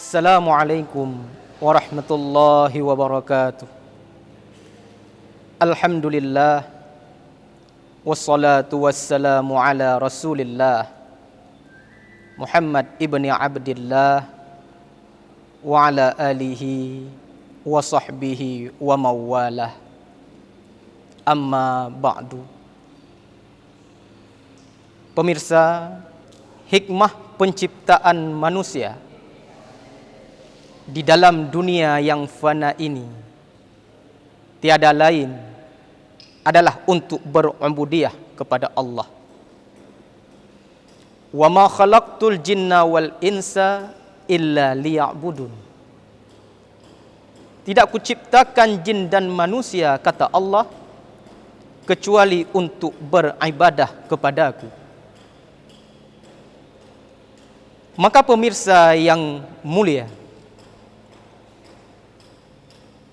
Assalamualaikum warahmatullahi wabarakatuh. Alhamdulillah wassalatu wassalamu ala Rasulillah Muhammad ibni Abdillah wa ala alihi wa sahbihi wa mawalah. Amma ba'du. Pemirsa, hikmah penciptaan manusia di dalam dunia yang fana ini tiada lain adalah untuk berubudiyah kepada Allah. Wa ma khalaqtul jinna wal insa illa liya'budun. Tidak kuciptakan jin dan manusia, kata Allah, kecuali untuk beribadah kepadaku. Maka pemirsa yang mulia,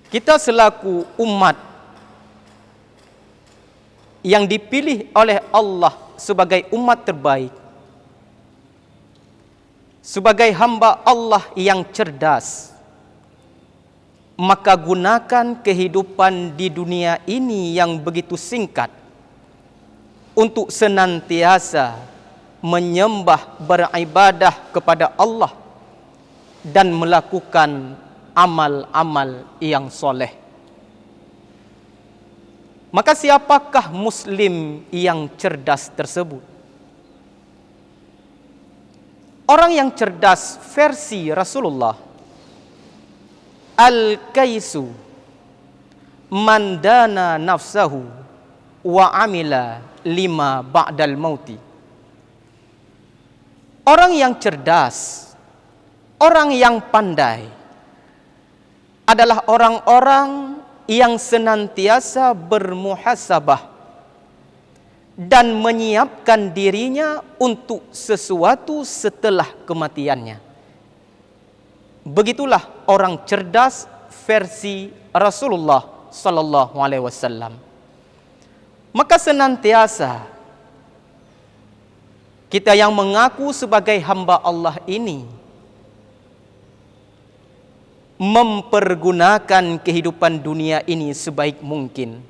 kita selaku umat yang dipilih oleh Allah sebagai umat terbaik, sebagai hamba Allah yang cerdas, maka gunakan kehidupan di dunia ini yang begitu singkat untuk senantiasa menyembah, beribadah kepada Allah dan melakukan amal-amal yang soleh. Maka siapakah Muslim yang cerdas tersebut? Orang yang cerdas versi Rasulullah, al-kaisu man dana nafsahu wa amila lima ba'dal mauti. Orang yang cerdas, orang yang pandai adalah orang-orang yang senantiasa bermuhasabah dan menyiapkan dirinya untuk sesuatu setelah kematiannya. Begitulah orang cerdas versi Rasulullah sallallahu alaihi wasallam. Maka senantiasa kita yang mengaku sebagai hamba Allah ini mempergunakan kehidupan dunia ini sebaik mungkin.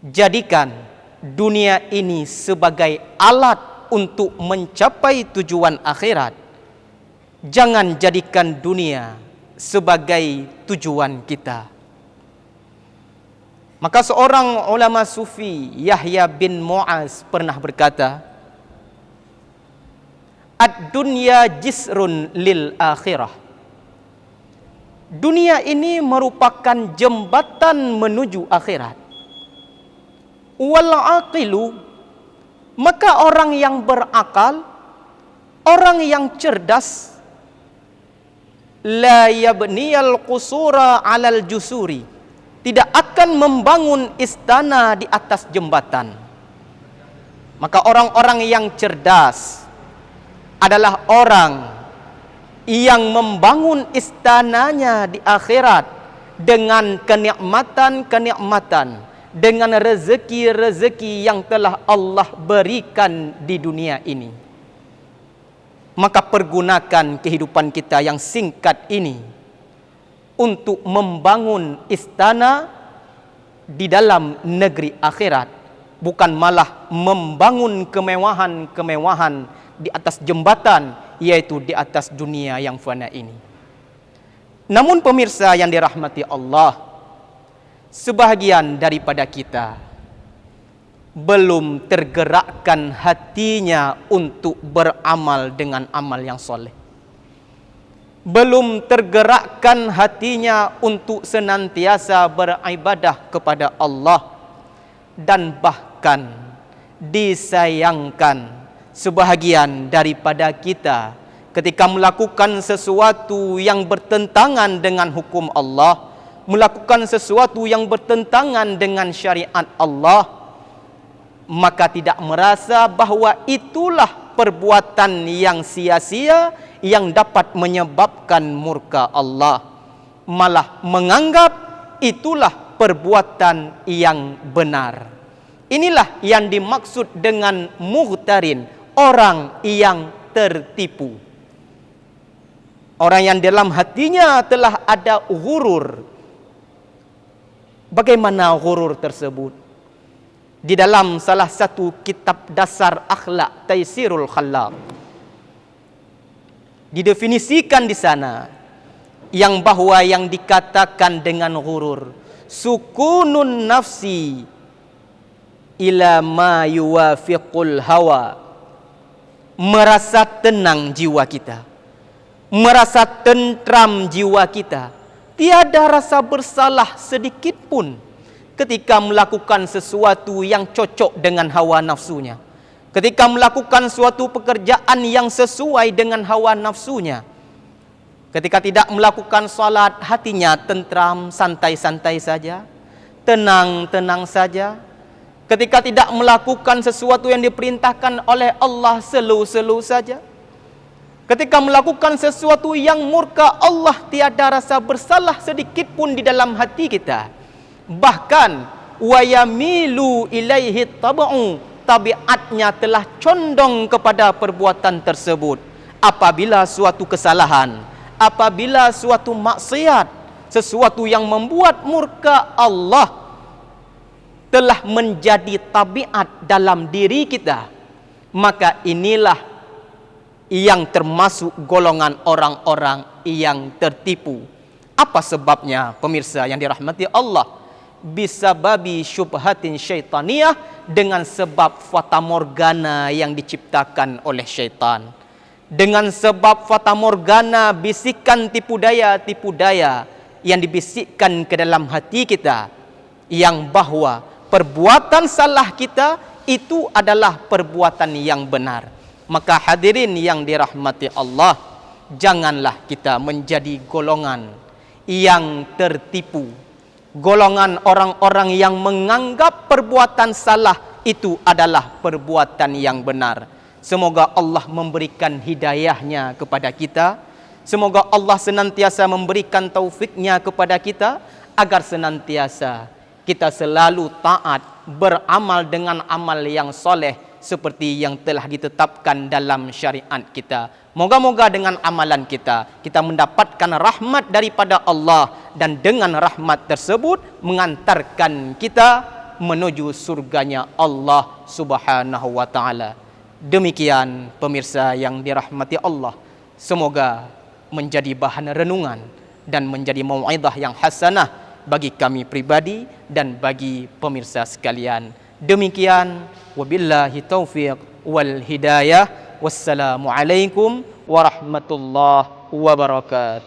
Jadikan dunia ini sebagai alat untuk mencapai tujuan akhirat. Jangan jadikan dunia sebagai tujuan kita. Maka seorang ulama sufi, Yahya bin Mu'az, pernah berkata, "Ad-dunya jisrun lil akhirah." Dunia ini merupakan jembatan menuju akhirat. Wal aqilu, maka orang yang berakal, orang yang cerdas, la yabniyal qusura 'alal jusuri, tidak akan membangun istana di atas jembatan. Maka orang-orang yang cerdas adalah orang yang membangun istananya di akhirat dengan kenikmatan-kenikmatan, dengan rezeki-rezeki yang telah Allah berikan di dunia ini. Maka pergunakan kehidupan kita yang singkat ini untuk membangun istana di dalam negeri akhirat, bukan malah membangun kemewahan-kemewahan di atas jembatan, yaitu di atas dunia yang fana ini. Namun pemirsa yang dirahmati Allah, sebahagian daripada kita belum tergerakkan hatinya untuk beramal dengan amal yang soleh. Belum tergerakkan hatinya untuk senantiasa beribadah kepada Allah. Dan bahkan disayangkan sebahagian daripada kita ketika melakukan sesuatu yang bertentangan dengan hukum Allah, melakukan sesuatu yang bertentangan dengan syariat Allah, maka tidak merasa bahwa itulah perbuatan yang sia-sia yang dapat menyebabkan murka Allah, malah menganggap itulah perbuatan yang benar. Inilah yang dimaksud dengan mughtarin, orang yang tertipu. Orang yang dalam hatinya telah ada ghurur. Bagaimana ghurur tersebut? Di dalam salah satu kitab dasar akhlak Taisirul Khallaq didefinisikan di sana yang bahwa yang dikatakan dengan ghurur sukunun nafsi ila ma yuwafiqul hawa, merasa tenang jiwa kita, merasa tentram jiwa kita, tiada rasa bersalah sedikit pun ketika melakukan sesuatu yang cocok dengan hawa nafsunya, ketika melakukan suatu pekerjaan yang sesuai dengan hawa nafsunya, ketika tidak melakukan salat hatinya tentram, santai-santai saja, tenang-tenang saja, ketika tidak melakukan sesuatu yang diperintahkan oleh Allah slow-slow saja, ketika melakukan sesuatu yang murka Allah, tiada rasa bersalah sedikit pun di dalam hati kita. Bahkan wa yamilu ilaihi tab'u, tabiatnya telah condong kepada perbuatan tersebut. Apabila suatu kesalahan, apabila suatu maksiat, sesuatu yang membuat murka Allah telah menjadi tabiat dalam diri kita, maka inilah yang termasuk golongan orang-orang yang tertipu. Apa sebabnya, pemirsa yang dirahmati Allah? Bisababi syubhatin syaitaniyah, dengan sebab fatamorgana yang diciptakan oleh syaitan, dengan sebab fatamorgana, bisikan tipu daya yang dibisikkan ke dalam hati kita, yang bahwa perbuatan salah kita itu adalah perbuatan yang benar. Maka hadirin yang dirahmati Allah, janganlah kita menjadi golongan yang tertipu, golongan orang-orang yang menganggap perbuatan salah itu adalah perbuatan yang benar. Semoga Allah memberikan hidayahnya kepada kita. Semoga Allah senantiasa memberikan taufiknya kepada kita, agar senantiasa kita selalu taat, beramal dengan amal yang soleh seperti yang telah ditetapkan dalam syariat kita. Moga-moga dengan amalan kita mendapatkan rahmat daripada Allah, dan dengan rahmat tersebut mengantarkan kita menuju surganya Allah Subhanahu wa taala. Demikian pemirsa yang dirahmati Allah, semoga menjadi bahan renungan dan menjadi mau'izah yang hasanah bagi kami pribadi dan bagi pemirsa sekalian. Demikian, wabillahi taufiq wal hidayah. Wassalamualaikum warahmatullahi wabarakatuh.